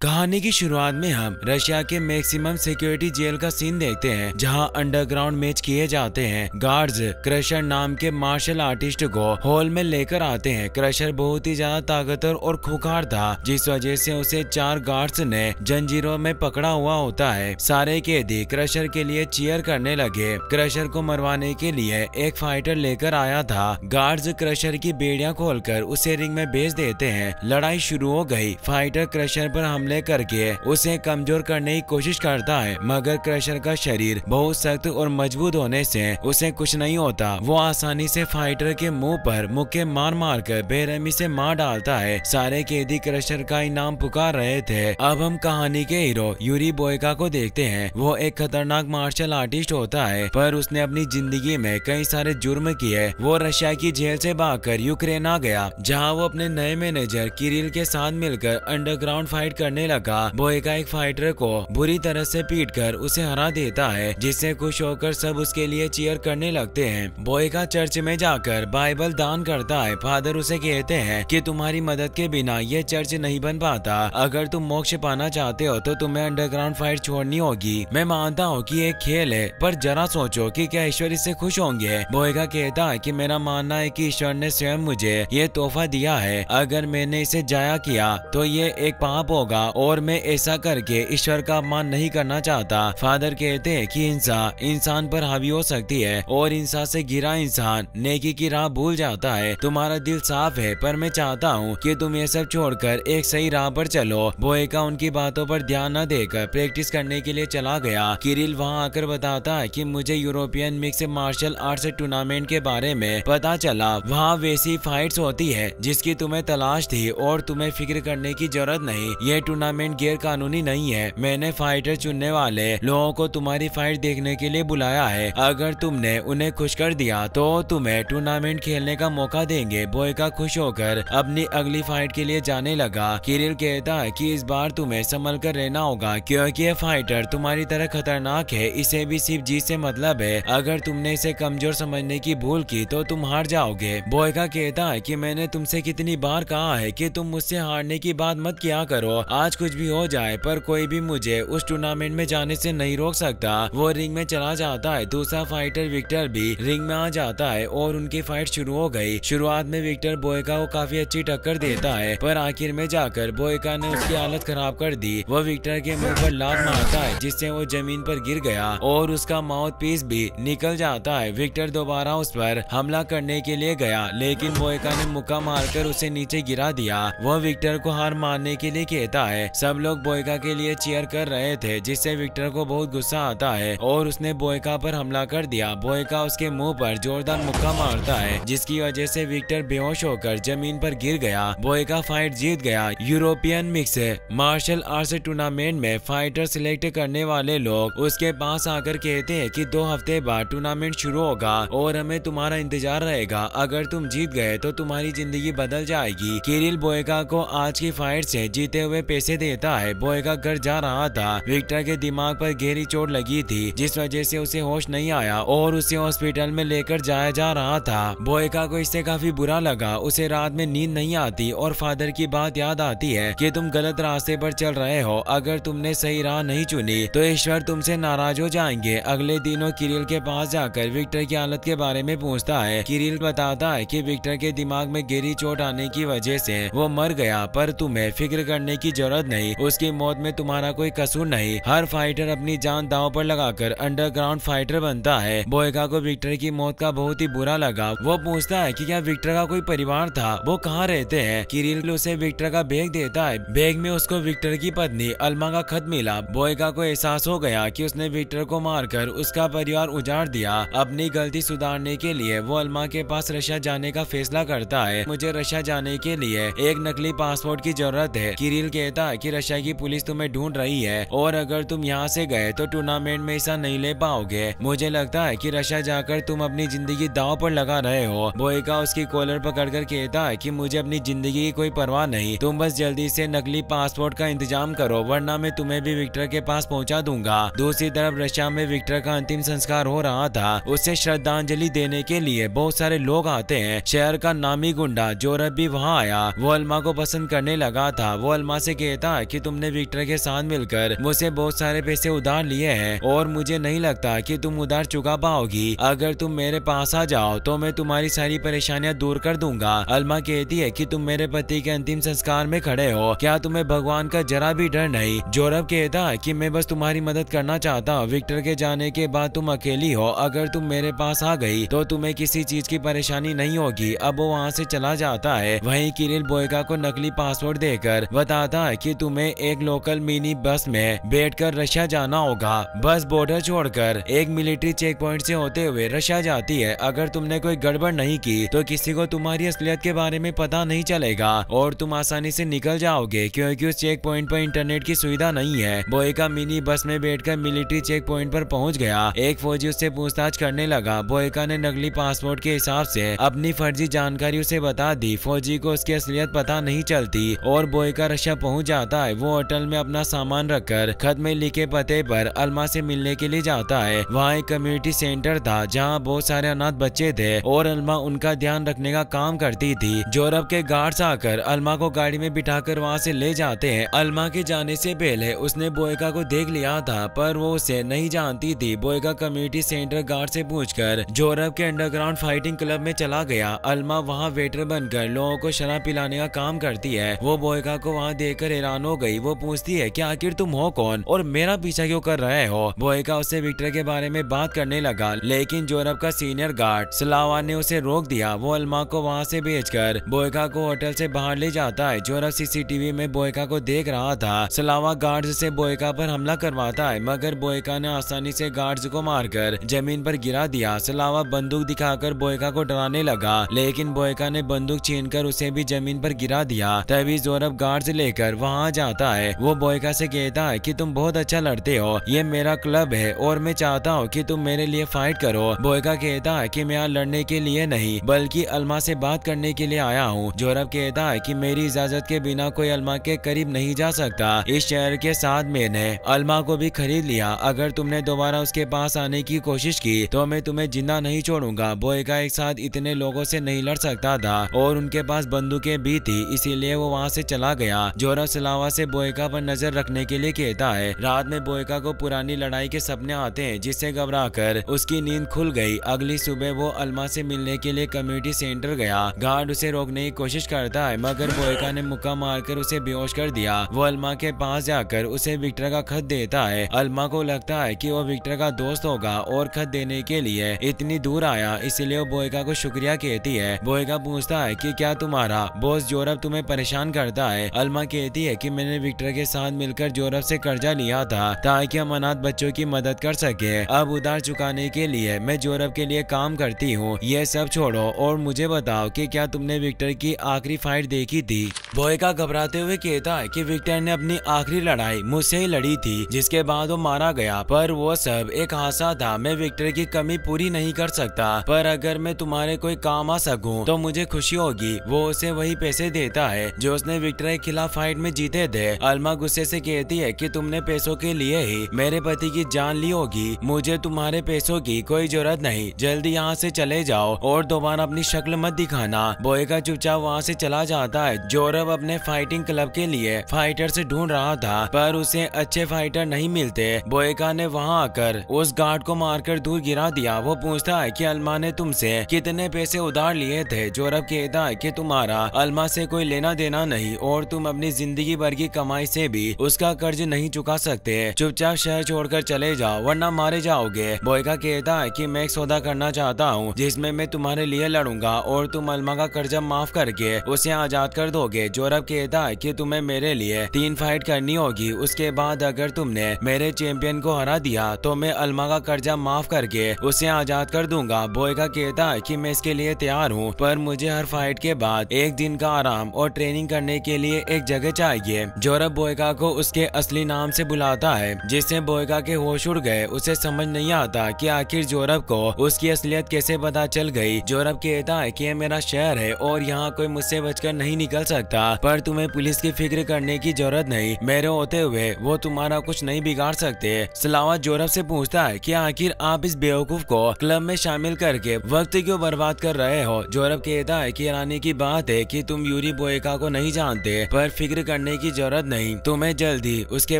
कहानी की शुरुआत में हम रशिया के मैक्सिमम सिक्योरिटी जेल का सीन देखते हैं, जहां अंडरग्राउंड मैच किए जाते हैं। गार्ड्स क्रशर नाम के मार्शल आर्टिस्ट को हॉल में लेकर आते हैं। क्रशर बहुत ही ज्यादा ताकतवर और खूंखार था, जिस वजह से उसे 4 गार्ड्स ने जंजीरों में पकड़ा हुआ होता है। सारे कैदी क्रशर के लिए चीयर करने लगे। क्रशर को मरवाने के लिए एक फाइटर लेकर आया था। गार्ड्स क्रशर की बेड़ियां खोलकर उसे रिंग में भेज देते हैं। लड़ाई शुरू हो गई। फाइटर क्रशर पर हमले करके उसे कमजोर करने की कोशिश करता है, मगर क्रशर का शरीर बहुत सख्त और मजबूत होने से उसे कुछ नहीं होता। वो आसानी से फाइटर के मुंह पर मुक्के मार मार कर बेरहमी से मार डालता है। सारे कैदी क्रशर का इनाम पुकार रहे थे। अब हम कहानी के हीरो यूरी बोयका को देखते हैं। वो एक खतरनाक मार्शल आर्टिस्ट होता है, पर उसने अपनी जिंदगी में कई सारे जुर्म किए। वो रशिया की जेल से भागकर यूक्रेन आ गया, जहाँ वो अपने नए मैनेजर किरिल के साथ मिलकर अंडरग्राउंड फाइट करने लगा। बोयका एक फाइटर को बुरी तरह से पीटकर उसे हरा देता है, जिससे खुश होकर सब उसके लिए चीयर करने लगते हैं। बोयका चर्च में जाकर बाइबल दान करता है। फादर उसे कहते हैं कि तुम्हारी मदद के बिना ये चर्च नहीं बन पाता। अगर तुम मोक्ष पाना चाहते हो तो तुम्हें अंडरग्राउंड फाइट छोड़नी होगी। मैं मानता हूँ कि एक खेल है, पर जरा सोचो कि क्या ईश्वर इससे खुश होंगे। बोयका कहता है कि मेरा मानना है कि ईश्वर ने स्वयं मुझे ये तोहफा दिया है। अगर मैंने इसे जाया किया तो ये एक पाप होगा, और मैं ऐसा करके ईश्वर का अपमान नहीं करना चाहता। फादर कहते हैं कि हिंसा इंसान पर हावी हो सकती है, और हिंसा से घिरा इंसान नेकी की राह भूल जाता है। तुम्हारा दिल साफ है, पर मैं चाहता हूँ कि तुम ये सब छोड़कर एक सही राह पर चलो। बोयका उनकी बातों पर ध्यान न देकर प्रैक्टिस करने के लिए चला गया। किरिल वहाँ आकर बताता है कि मुझे European mix martial arts tournament के बारे में पता चला। वहाँ वैसी फाइट्स होती है जिसकी तुम्हें तलाश थी, और तुम्हें फिक्र करने की जरूरत नहीं। ये टूर्नामेंट गैर कानूनी नहीं है। मैंने फाइटर चुनने वाले लोगों को तुम्हारी फाइट देखने के लिए बुलाया है। अगर तुमने उन्हें खुश कर दिया तो तुम्हें टूर्नामेंट खेलने का मौका देंगे। बोयका खुश होकर अपनी अगली फाइट के लिए जाने लगा। किरिल कहता है कि इस बार तुम्हें संभल कर रहना होगा, क्योंकि ये फाइटर तुम्हारी तरह खतरनाक है। इसे भी सिर्फ जीत से मतलब है। अगर तुमने इसे कमजोर समझने की भूल की तो तुम हार जाओगे। बोयका कहता है कि मैंने तुमसे कितनी बार कहा है कि तुम मुझसे हारने की बात मत किया करो। आज कुछ भी हो जाए, पर कोई भी मुझे उस टूर्नामेंट में जाने से नहीं रोक सकता। वो रिंग में चला जाता है। दूसरा फाइटर विक्टर भी रिंग में आ जाता है और उनकी फाइट शुरू हो गई। शुरुआत में विक्टर बोयका को काफी अच्छी टक्कर देता है, पर आखिर में जाकर बोयका ने उसकी हालत खराब कर दी। वो विक्टर के मुंह पर लात मारता है, जिससे वो जमीन पर गिर गया और उसका माउथ पीस भी निकल जाता है। विक्टर दोबारा उस पर हमला करने के लिए गया, लेकिन बोयका ने मुक्का मारकर उसे नीचे गिरा दिया। वह विक्टर को हार मारने के लिए कहता है। सब लोग बोयका के लिए चीयर कर रहे थे, जिससे विक्टर को बहुत गुस्सा आता है और उसने बोयका पर हमला कर दिया। बोयका उसके मुंह पर जोरदार मुक्का मारता है, जिसकी वजह से विक्टर बेहोश होकर जमीन पर गिर गया। बोयका फाइट जीत गया। European mix martial arts tournament में फाइटर सिलेक्ट करने वाले लोग उसके पास आकर कहते हैं कि 2 हफ्ते बाद टूर्नामेंट शुरू होगा और हमें तुम्हारा इंतजार रहेगा। अगर तुम जीत गए तो तुम्हारी जिंदगी बदल जाएगी। किरिल बोयका को आज की फाइट से जीते हुए पैसे देता है। बोयका घर जा रहा था। विक्टर के दिमाग पर गहरी चोट लगी थी, जिस वजह से उसे होश नहीं आया और उसे हॉस्पिटल में लेकर जाया जा रहा था। बोयका को इससे काफी बुरा लगा। उसे रात में नींद नहीं आती और फादर की बात याद आती है कि तुम गलत रास्ते पर चल रहे हो। अगर तुमने सही राह नहीं चुनी तो ईश्वर तुमसे नाराज हो जाएंगे। अगले दिनों किरिल के पास जाकर विक्टर की हालत के बारे में पूछता है। किरिल बताता है कि विक्टर के दिमाग में गहरी चोट आने की वजह से वो मर गया, पर तुम्हें फिक्र करने की जरूरत नहीं। उसकी मौत में तुम्हारा कोई कसूर नहीं। हर फाइटर अपनी जान दांव पर लगाकर अंडरग्राउंड फाइटर बनता है। बोयका को विक्टर की मौत का बहुत ही बुरा लगा। वो पूछता है कि क्या विक्टर का कोई परिवार था, वो कहाँ रहते हैं। किरिल उसे विक्टर का बैग देता है। बैग में उसको विक्टर की पत्नी अल्मा का खत मिला। बोयका को एहसास हो गया कि उसने विक्टर को मारकर उसका परिवार उजाड़ दिया। अपनी गलती सुधारने के लिए वो अल्मा के पास रशिया जाने का फैसला करता है। मुझे रशिया जाने के लिए एक नकली पासपोर्ट की जरूरत है। किरिल कहता है कि रशिया की पुलिस तुम्हें ढूंढ रही है, और अगर तुम यहाँ से गए तो टूर्नामेंट में हिस्सा नहीं ले पाओगे। मुझे लगता है कि रशिया जाकर तुम अपनी जिंदगी दांव पर लगा रहे हो। बोयका उसकी कॉलर पकड़कर कहता है कि मुझे अपनी जिंदगी की कोई परवाह नहीं। तुम बस जल्दी से नकली पासपोर्ट का इंतजाम करो, वरना मैं तुम्हें भी विक्टर के पास पहुँचा दूंगा। दूसरी तरफ रशिया में विक्टर का अंतिम संस्कार हो रहा था। उसे श्रद्धांजलि देने के लिए बहुत सारे लोग आते हैं। शहर का नामी गुंडा जोरब भी वहाँ आया। वो अल्मा को पसंद करने लगा था। वो अल्मा से कहता है कि तुमने विक्टर के साथ मिलकर मुझसे बहुत सारे पैसे उधार लिए हैं और मुझे नहीं लगता कि तुम उधार चुका पाओगी। अगर तुम मेरे पास आ जाओ तो मैं तुम्हारी सारी परेशानियां दूर कर दूंगा। अल्मा कहती है कि तुम मेरे पति के अंतिम संस्कार में खड़े हो, क्या तुम्हें भगवान का जरा भी डर नहीं? जोरब कहता है कि मैं बस तुम्हारी मदद करना चाहता हूँ। विक्टर के जाने के बाद तुम अकेली हो, अगर तुम मेरे पास आ गई तो तुम्हें किसी चीज की परेशानी नहीं होगी। अब वो वहाँ से चला जाता है। वहीं किरिल बोयका को नकली पासपोर्ट देकर बताता है कि तुम्हें एक लोकल मिनी बस में बैठकर रशिया जाना होगा। बस बॉर्डर छोड़कर एक मिलिट्री चेक पॉइंट से होते हुए रशिया जाती है। अगर तुमने कोई गड़बड़ नहीं की तो किसी को तुम्हारी असलियत के बारे में पता नहीं चलेगा और तुम आसानी से निकल जाओगे, क्योंकि उस चेक पॉइंट पर इंटरनेट की सुविधा नहीं है। बोयका मिनी बस में बैठकर मिलिट्री चेक पॉइंट पर पहुंच गया। एक फौजी उससे पूछताछ करने लगा। बोयका ने नकली पासपोर्ट के हिसाब से अपनी फर्जी जानकारी उसे बता दी। फौजी को उसकी असलियत पता नहीं चलती और बोयका रशिया पहुंच जाता है। वो होटल में अपना सामान रखकर खत में लिखे पते पर अल्मा से मिलने के लिए जाता है। वहाँ एक कम्युनिटी सेंटर था जहाँ बहुत सारे अनाथ बच्चे थे और अल्मा उनका ध्यान रखने का काम करती थी। जोरब के गार्ड्स आकर अल्मा को गाड़ी में बिठाकर वहाँ से ले जाते हैं। अल्मा के जाने से पहले उसने बोयका को देख लिया था पर वो उसे नहीं जानती थी। बोयका कम्युनिटी सेंटर गार्ड से पूछकर जोरब के अंडरग्राउंड फाइटिंग क्लब में चला गया। अल्मा वहाँ वेटर बनकर लोगों को शराब पिलाने का काम करती है। वो बोयका को वहाँ देखकर हैरान हो गई। वो पूछती है कि आखिर तुम हो कौन और मेरा पीछा क्यों कर रहे हो? बोयका उससे विक्टर के बारे में बात करने लगा, लेकिन जोरब का सीनियर गार्ड स्लावा ने उसे रोक दिया। वो अल्मा को वहाँ से भेजकर बोयका को होटल से बाहर ले जाता है। जोरब सीसीटीवी में बोयका को देख रहा था। स्लावा गार्ड्स से बोयका पर हमला करवाता है, मगर बोयका ने आसानी से गार्ड्स को मारकर जमीन पर गिरा दिया। स्लावा बंदूक दिखाकर बोयका को डराने लगा, लेकिन बोयका ने बंदूक छीनकर उसे भी जमीन पर गिरा दिया। तभी जोरब गार्ड्स लेकर वहाँ जाता है। वो बोयका से कहता है कि तुम बहुत अच्छा लड़ते हो, ये मेरा क्लब है और मैं चाहता हूँ कि तुम मेरे लिए फाइट करो। बोयका कहता है कि मैं यहाँ लड़ने के लिए नहीं बल्कि अल्मा से बात करने के लिए आया हूँ। जोरब कहता है कि मेरी इजाजत के बिना कोई अल्मा के करीब नहीं जा सकता। इस शहर के साथ मैंने अल्मा को भी खरीद लिया। अगर तुमने दोबारा उसके पास आने की कोशिश की तो मैं तुम्हें जिंदा नहीं छोड़ूंगा। बोयका एक साथ इतने लोगों से नहीं लड़ सकता था और उनके पास बंदूकें भी थी, इसीलिए वो वहाँ से चला गया। जोरब स्लावा से बोयका पर नजर रखने के लिए कहता है। रात में बोयका को पुरानी लड़ाई के सपने आते हैं, जिससे घबराकर उसकी नींद खुल गई। अगली सुबह वो अल्मा से मिलने के लिए कम्युनिटी सेंटर गया। गार्ड उसे रोकने की कोशिश करता है, मगर बोयका ने मुक्का मारकर उसे बेहोश कर दिया। वो अल्मा के पास जाकर उसे विक्टर का खत देता है। अल्मा को लगता है कि वो विक्टर का दोस्त होगा और खत देने के लिए इतनी दूर आया, इसलिए वो बोयका को शुक्रिया कहती है। बोयका पूछता है कि क्या तुम्हारा बॉस जोरब तुम्हें परेशान करता है? अल्मा कहती है कि मैंने विक्टर के साथ मिलकर जोरब से कर्जा लिया था ताकि हम अनाथ बच्चों की मदद कर सके। अब उधार चुकाने के लिए मैं जोरब के लिए काम करती हूँ। ये सब छोड़ो और मुझे बताओ कि क्या तुमने विक्टर की आखिरी फाइट देखी थी? बोयका घबराते हुए कहता है कि विक्टर ने अपनी आखिरी लड़ाई मुझसे ही लड़ी थी, जिसके बाद वो मारा गया, पर वो सब एक हादसा था। मैं विक्टर की कमी पूरी नहीं कर सकता, पर अगर मैं तुम्हारे कोई काम आ सकूं तो मुझे खुशी होगी। वो उसे वही पैसे देता है जो उसने विक्टर के खिलाफ फाइट में जीते थे। अल्मा गुस्से से कहती है कि तुमने पैसों के लिए ही मेरे पति की जान ली होगी। मुझे तुम्हारे पैसों की कोई जरूरत नहीं, जल्दी यहाँ से चले जाओ और दोबारा अपनी शक्ल मत दिखाना। बोयका चुपचाप वहाँ से चला जाता है। जोरब अपने फाइटिंग क्लब के लिए फाइटर से ढूंढ रहा था, पर उसे अच्छे फाइटर नहीं मिलते। बोयका ने वहाँ आकर उस गार्ड को मारकर दूर गिरा दिया। वो पूछता है कि अल्मा ने तुमसे कितने पैसे उधार लिए थे? जोरब कहता है कि तुम्हारा अल्मा से कोई लेना देना नहीं और तुम अपनी जिंदगी भर की कमाई से भी उसका कर्ज नहीं चुका सकते। चुपचाप शहर छोड़कर चले जाओ वरना मारे जाओगे। बोयका कहता है कि मैं एक सौदा करना चाहता हूँ जिसमें मैं तुम्हारे लिए लड़ूंगा और तुम अल्मा का कर्जा माफ करके उसे आजाद कर दोगे। जोरब कहता है कि तुम्हें मेरे लिए 3 फाइट करनी होगी, उसके बाद अगर तुमने मेरे चैंपियन को हरा दिया तो मैं अल्मा का कर्जा माफ करके उसे आजाद कर दूंगा। बोयका कहता है कि मैं इसके लिए तैयार हूँ, पर मुझे हर फाइट के बाद एक दिन का आराम और ट्रेनिंग करने के लिए एक जगह चाहिए। जोरब बोयका को उसके असली नाम से बुलाता है, जिससे बोयका के होश उड़ गए। उसे समझ नहीं आता कि आखिर जोरब को उसकी असलियत कैसे पता चल गई। जोरब कहता है कि यह मेरा शहर है और यहाँ कोई मुझसे बचकर नहीं निकल सकता, पर तुम्हें पुलिस की फिक्र करने की जरूरत नहीं। मेरे होते हुए वो तुम्हारा कुछ नहीं बिगाड़ सकते। स्लावा जोरब से पूछता है कि आखिर आप इस बेवकूफ को क्लब में शामिल करके वक्त क्यों बर्बाद कर रहे हो? जोरब कहता है कि हैरानी की बात है कि तुम यूरी बोयका को नहीं जानते, पर फिक्र करने की जरूरत नहीं, तुम्हें जल्दी उसके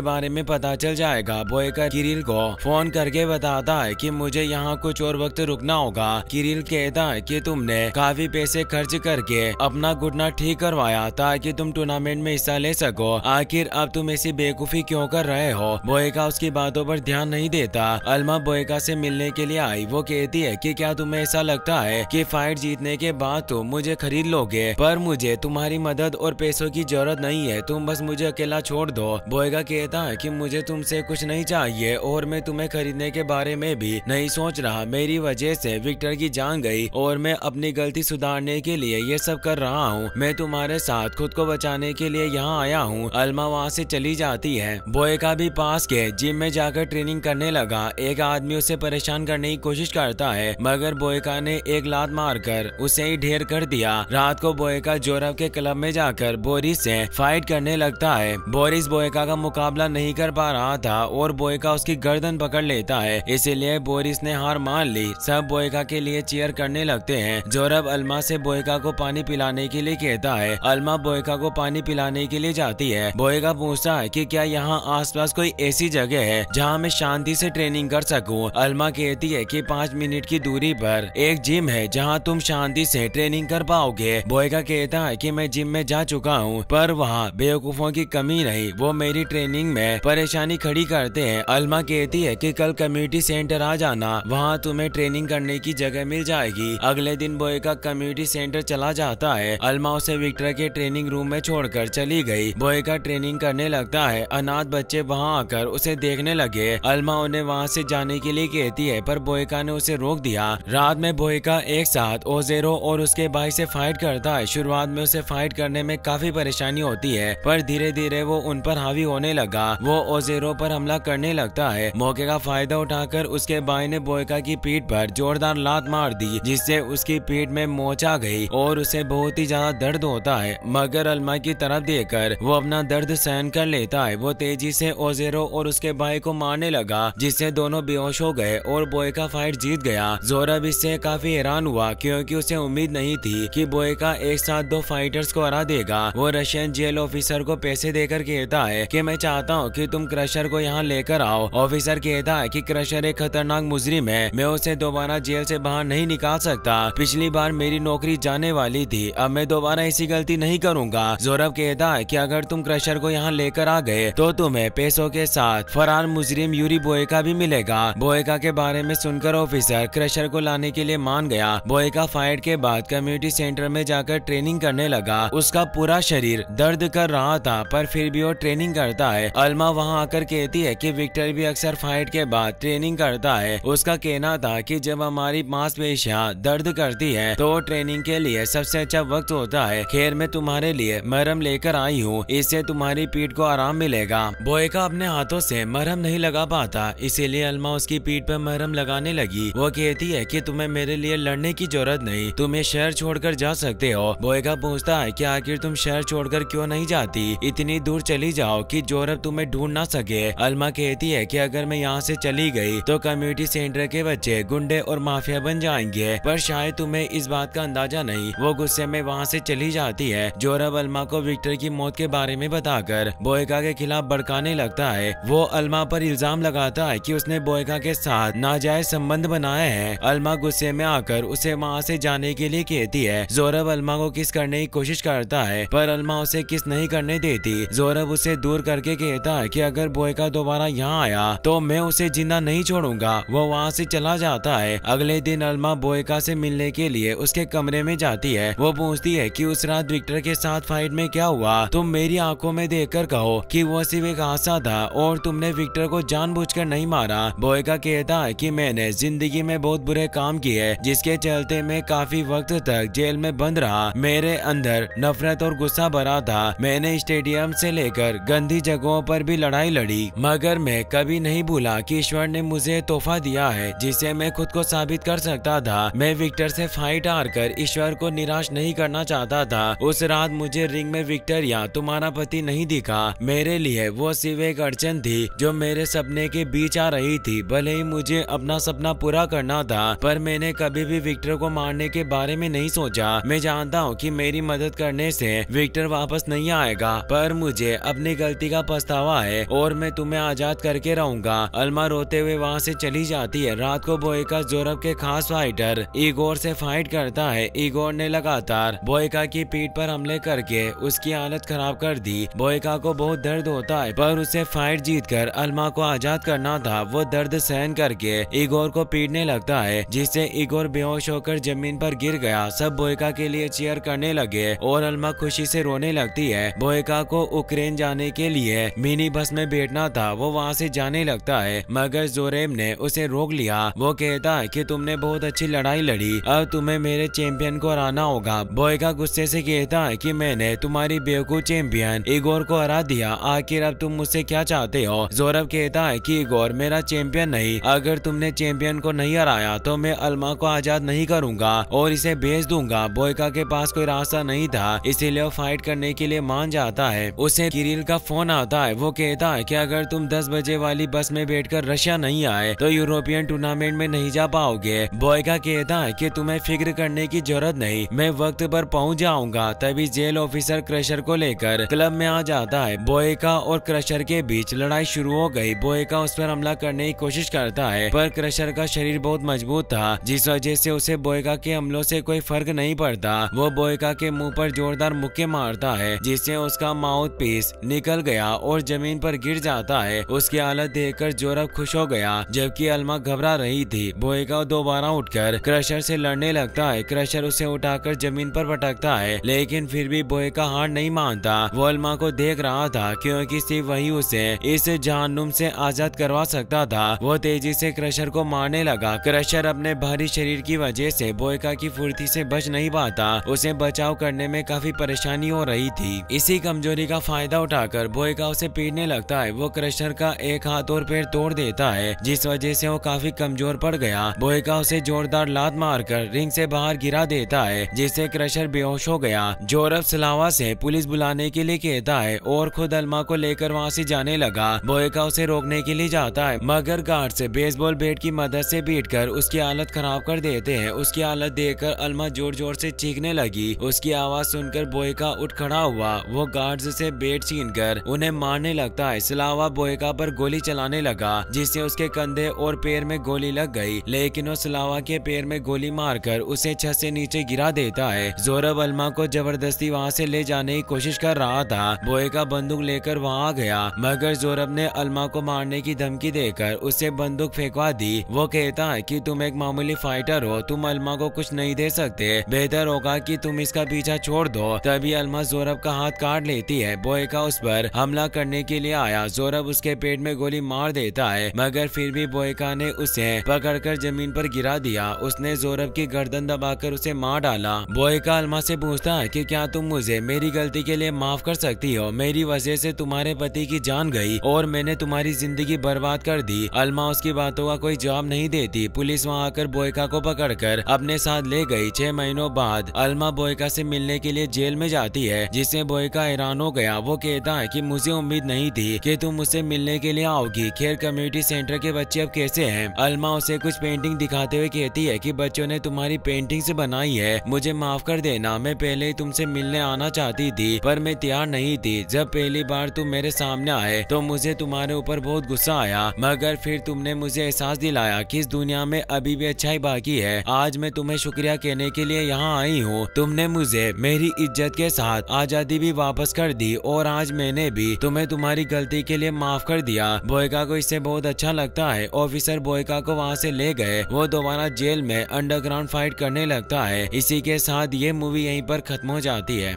बारे में पता चल जाएगा। बोयका किरिल को फोन करके बताता है कि मुझे यहाँ कुछ और वक्त रुकना होगा। किरिल कहता है कि तुमने काफी पैसे खर्च करके अपना घुटना ठीक करवाया ताकि तुम टूर्नामेंट में हिस्सा ले सको, आखिर अब तुम ऐसी बेवकूफी क्यों कर रहे हो। बोयका उसकी बातों पर ध्यान नहीं देता। अल्मा बोयका से मिलने के लिए आई। वो कहती है कि क्या तुम्हें ऐसा लगता है कि फाइट जीतने के बाद तुम मुझे खरीद लोगे, पर मुझे तुम्हारी मदद और पैसों की जरूरत नहीं है, तुम बस मुझे अकेला छोड़ दो। बोयका कहता है कि मुझे तुमसे कुछ नहीं चाहिए और मैं तुम्हें खरीदने के बारे में भी नहीं सोच रहा। मेरी वजह से विक्टर की जान गई और मैं अपनी गलती सुधारने के लिए ये सब कर रहा हूँ। मैं तुम्हारे साथ खुद को बचाने के लिए यहाँ आया हूँ। अल्मा वहाँ से चली जाती है। बोयका भी पास के जिम में जाकर ट्रेनिंग करने लगा। एक आदमी उसे परेशान करने की कोशिश करता है, मगर बोयका ने एक लात मारकर उसे ही ढेर कर दिया। रात को बोयका जोरव के क्लब में जाकर बोरिस से फाइट करने लगता है। बोरिस बोयका का मुकाबला नहीं कर पा रहा था और बोयका उसकी गर्दन पकड़ लेता है, इसीलिए बोरिस ने हार मान ली। सब बोयका के लिए चीयर करने लगते हैं। जोरव अल्मा से बोयका को पानी पिलाने के लिए कहता है। अल्मा बोयका को पानी पिलाने के लिए जाती है। बोयका पूछता है कि क्या यहाँ आसपास कोई ऐसी जगह है जहाँ मैं शांति से ट्रेनिंग कर सकूं। अल्मा कहती है कि 5 मिनट की दूरी पर एक जिम है जहाँ तुम शांति से ट्रेनिंग कर पाओगे। बोयका कहता है कि मैं जिम में जा चुका हूँ, पर वहाँ बेवकूफों की कमी नहीं, वो मेरी ट्रेनिंग में परेशानी खड़ी करते हैं। अल्मा कहती है कि कल कम्युनिटी सेंटर आ जाना, वहाँ तुम्हें ट्रेनिंग करने की जगह मिल जाएगी। अगले दिन बोयका कम्युनिटी सेंटर चला जाता है। अल्मा उसे विक्टर के ट्रेनिंग रूम में छोड़कर चली गई। बोयका ट्रेनिंग करने लगता है। अनाथ बच्चे वहाँ आकर उसे देखने लगे। अल्मा उन्हें वहाँ से जाने के लिए कहती है, पर बोयका ने उसे रोक दिया। रात में बोयका एक साथ ओजेरो और उसके भाई से फाइट करता है। शुरुआत में उसे फाइट करने में काफी परेशानी होती है, पर धीरे धीरे वो उन पर हावी होने लगा। वो ओजेरो पर हमला करने लगता है। मौके का फायदा उठाकर उसके भाई ने बोयका की पीठ पर जोरदार लात मार दी, जिससे उसकी पीठ में मोच आ गई और उसे बहुत ही ज्यादा दर्द होता है, मगर अल्मा की तरफ देखकर वो अपना दर्द सहन कर लेता है। वो तेजी से ओजेरो और उसके भाई को मारने लगा, जिससे दोनों बेहोश हो गए और बोयका फाइट जीत गया। जोरव इससे काफी हैरान हुआ क्योंकि उसे उम्मीद नहीं थी कि बोयका एक साथ 2 फाइटर्स को हरा देगा। वो रशियन जेल ऑफिसर को पैसे देकर कहता है कि मैं चाहता हूँ कि तुम क्रशर को यहाँ लेकर आओ। ऑफिसर कहता है कि क्रशर एक खतरनाक मुजरिम है, मैं उसे दोबारा जेल से बाहर नहीं निकाल सकता। पिछली बार मेरी नौकरी जाने वाली थी, अब मैं दोबारा ऐसी गलती नहीं करूंगा। जोरव कहता है कि अगर तुम क्रशर को यहाँ लेकर आ गए तो तुम्हें पैसों के साथ फरार मुजरिम यूरी बोयका भी मिलेगा। बोयका के बारे में सुनकर ऑफिसर क्रशर को लाने के लिए मान गया। बोयका फाइट के बाद कम्युनिटी सेंटर में जाकर ट्रेनिंग करने लगा। उसका पूरा शरीर दर्द कर रहा था, पर फिर भी वो ट्रेनिंग करता है। अल्मा वहाँ आकर कहती है कि विक्टर भी अक्सर फाइट के बाद ट्रेनिंग करता है। उसका कहना था कि जब हमारी मांसपेशियां दर्द करती है तो ट्रेनिंग के लिए सबसे अच्छा वक्त होता है। खैर, मैं तुम्हारे लिए मरहम लेकर आई हूँ, इससे तुम्हारी पीठ को आराम मिलेगा। बोयका अपने हाथों से मरहम नहीं लगा पाता, इसीलिए अल्मा उसकी पीठ पर मरहम लगाने लगी। वो कहती है कि तुम्हें मेरे लिए लड़ने की जरूरत नहीं, तुम ये शहर छोड़कर जा सकते हो। बोयका पूछता है कि आखिर तुम शहर छोड़कर क्यों नहीं जाती, इतनी दूर चली जाओ कि जोरव तुम्हें ढूंढ ना सके। अल्मा कहती है कि अगर मैं यहाँ से चली गई तो कम्युनिटी सेंटर के बच्चे गुंडे और माफिया बन जाएंगे, पर शायद तुम्हें इस बात का अंदाजा नहीं। वो गुस्से में वहाँ से चली जाती है। जोरव अल्मा को विक्टर की मौत के बारे में बताकर बोयका के खिलाफ भड़काने लगता है। वो अल्मा पर इल्जाम लगाता है कि उसने बोयका के साथ नाजायज संबंध बनाए हैं। अल्मा गुस्से में आकर उसे वहाँ से जाने के लिए कहती है। जोरव अल्मा को किस करने की कोशिश करता है, पर अल्मा उसे किस नहीं करने देती। जोरव उसे दूर करके कहता है कि अगर बोयका दोबारा यहाँ आया तो मैं उसे जिंदा नहीं छोड़ूंगा। वो वहाँ से चला जाता है। अगले दिन अल्मा बोयका से मिलने के लिए उसके कमरे में जाती है। वो पूछती है कि उस रात विक्टर के साथ फाइट में क्या हुआ। तुम मेरी आंखों में देखकर कहो कि वो सिर्फ एक हादसा था और तुमने विक्टर को जानबूझकर नहीं मारा। बोयका कहता है कि मैंने जिंदगी में बहुत बुरे काम किए, जिसके चलते मैं काफी वक्त तक जेल में बंद रहा। मेरे अंदर नफरत और गुस्सा भरा था। मैंने स्टेडियम से लेकर गंदी जगहों पर भी लड़ाई लड़ी, मगर मैं कभी नहीं भूला कि ईश्वर ने मुझे तोहफा दिया है जिसे मैं खुद को साबित कर सकता था। मैं विक्टर से फाइट हार कर ईश्वर को निराश नहीं करना चाहता था। उस रात मुझे रिंग में विक्टर या तुम्हारा पति नहीं दिखा। मेरे लिए वो सिर्फ एक अड़चन थी जो मेरे सपने के बीच आ रही थी। भले ही मुझे अपना सपना पूरा करना था, पर मैंने कभी भी विक्टर को मारने के बारे में नहीं सोचा। मैं जानता हूँ कि मेरी मदद करने से विक्टर वापस नहीं आएगा। आएगा, पर मुझे अपनी गलती का पछतावा है और मैं तुम्हें आजाद करके रहूंगा। अल्मा रोते हुए वहाँ से चली जाती है। रात को बोयका जोरब के खास फाइटर इगोर से फाइट करता है। इगोर ने लगातार बोयका की पीठ पर हमले करके उसकी हालत खराब कर दी। बोयका को बहुत दर्द होता है, पर उसे फाइट जीतकर अल्मा को आजाद करना था। वो दर्द सहन करके इगोर को पीटने लगता है, जिससे इगोर बेहोश होकर जमीन पर गिर गया। सब बोयका के लिए चीयर करने लगे और अल्मा खुशी से रोने लगती है। बोयका को यूक्रेन जाने के लिए मिनी बस में बैठना था। वो वहाँ से जाने लगता है, मगर जोरेब ने उसे रोक लिया। वो कहता है कि तुमने बहुत अच्छी लड़ाई लड़ी, अब तुम्हें मेरे चैंपियन को हराना होगा। बोयका गुस्से से कहता है कि मैंने तुम्हारी बेवकूफ चैंपियन इगोर को हरा दिया, आखिर अब तुम मुझसे क्या चाहते हो। जोरब कहता है कि इगोर मेरा चैंपियन नहीं, अगर तुमने चैंपियन को नहीं हराया तो मैं अल्मा को आजाद नहीं करूंगा और इसे भेज दूंगा। बोयका के पास कोई रास्ता नहीं था, इसीलिए वो फाइट करने के लिए मान जाता है। उसे किरिल का फोन आता है। वो कहता है कि अगर तुम 10 बजे वाली बस में बैठकर रशिया नहीं आए तो यूरोपियन टूर्नामेंट में नहीं जा पाओगे। बोयका कहता है कि तुम्हें फिक्र करने की जरूरत नहीं, मैं वक्त पर पहुंच जाऊंगा। तभी जेल ऑफिसर क्रशर को लेकर क्लब में आ जाता है। बोयका और क्रशर के बीच लड़ाई शुरू हो गई। बोयका उस पर हमला करने की कोशिश करता है, पर क्रशर का शरीर बहुत मजबूत था, जिस वजह से उसे बोयका के हमलों से कोई फर्क नहीं पड़ता। वो बोयका के मुंह पर जोरदार मुक्के मारता है, जिससे उसका माउथ पीस निकल गया और जमीन पर गिर जाता है। उसकी हालत देखकर जोरब खुश हो गया, जबकि अल्मा घबरा रही थी। बोयका दोबारा उठकर क्रशर से लड़ने लगता है। क्रशर उसे उठाकर जमीन पर पटकता है, लेकिन फिर भी बोयका हार नहीं मानता। वो अल्मा को देख रहा था, क्योंकि सिर्फ वही उसे इस जहन्नुम से आजाद करवा सकता था। वो तेजी से क्रशर को मारने लगा। क्रशर अपने भारी शरीर की वजह से बोयका की फुर्ती से बच नहीं पाता। उसे बचाव करने में काफी परेशानी हो रही थी। इसी कमजोरी का फायदा उठाकर बोयका उसे पीटने लगता है। वो क्रशर का एक हाथ और पैर तोड़ देता है, जिस वजह से वो काफी कमजोर पड़ गया। बोयका उसे जोरदार लात मारकर रिंग से बाहर गिरा देता है, जिससे क्रशर बेहोश हो गया। जोरब स्लावा से पुलिस बुलाने के लिए कहता है और खुद अल्मा को लेकर वहाँ से जाने लगा। बोयका उसे रोकने के लिए जाता है, मगर गार्ड से बेसबॉल बैट की मदद से पीटकर उसकी हालत खराब कर देते हैं। उसकी हालत देखकर अल्मा जोर जोर से चीखने लगी। उसकी आवाज सुनकर बोयका उठ खड़ा हुआ। वो गार्ड्स से बैट छीनकर उन्हें मारने लगता है। स्लावा बोयका पर गोली चलाने लगा, जिससे उसके कंधे और पैर में गोली लग गई, लेकिन वो स्लावा के पैर में गोली मारकर उसे छत से नीचे गिरा देता है। जोरब अल्मा को जबरदस्ती वहाँ से ले जाने की कोशिश कर रहा था। बोयका बंदूक लेकर वहाँ आ गया, मगर जोरब ने अल्मा को मारने की धमकी देकर उसे बंदूक फेंकवा दी। वो कहता है कि तुम एक मामूली फाइटर हो, तुम अल्मा को कुछ नहीं दे सकते, बेहतर होगा कि तुम इसका पीछा छोड़ दो। तभी अल्मा जोरब का हाथ काट लेती है। बोयका उस पर हमला करने के लिए आया। जोरब उसके पेट में गोली मार देता है, मगर फिर भी बोयका ने उसे पकड़कर जमीन पर गिरा दिया। उसने जोरब की गर्दन दबाकर उसे मार डाला। बोयका अल्मा से पूछता है कि क्या तुम मुझे मेरी गलती के लिए माफ कर सकती हो? मेरी वजह से तुम्हारे पति की जान गई और मैंने तुम्हारी जिंदगी बर्बाद कर दी। अल्मा उसकी बातों का कोई जवाब नहीं देती। पुलिस वहाँ आकर बोयका को पकड़कर अपने साथ ले गई। 6 महीनों बाद अल्मा बोयका से मिलने के लिए जेल में जाती है, जिससे बोयका हैरान हो गया। वो कहता है कि मुझे उम्मीद नहीं थी कि तुम मुझसे मिलने के लिए आओगी। खैर, कम्युनिटी सेंटर के बच्चे अब कैसे हैं? अल्मा उसे कुछ पेंटिंग दिखाते हुए कहती है कि बच्चों ने तुम्हारी पेंटिंग से बनाई है, मुझे माफ कर देना। मैं पहले ही तुमसे मिलने आना चाहती थी, पर मैं तैयार नहीं थी। जब पहली बार तुम मेरे सामने आए तो मुझे तुम्हारे ऊपर बहुत गुस्सा आया, मगर फिर तुमने मुझे एहसास दिलाया कि इस दुनिया में अभी भी अच्छाई बाकी है। आज मैं तुम्हें शुक्रिया कहने के लिए यहाँ आई हूँ। तुमने मुझे मेरी इज्जत के साथ आजादी भी वापस कर दी और आज मैंने भी तुम्हें तुम्हारी गलती के लिए माफ कर दिया। बोयका को इससे बहुत अच्छा लगता है। ऑफिसर बोयका को वहाँ से ले गए। वो दोबारा जेल में अंडरग्राउंड फाइट करने लगता है। इसी के साथ ये मूवी यहीं पर खत्म हो जाती है।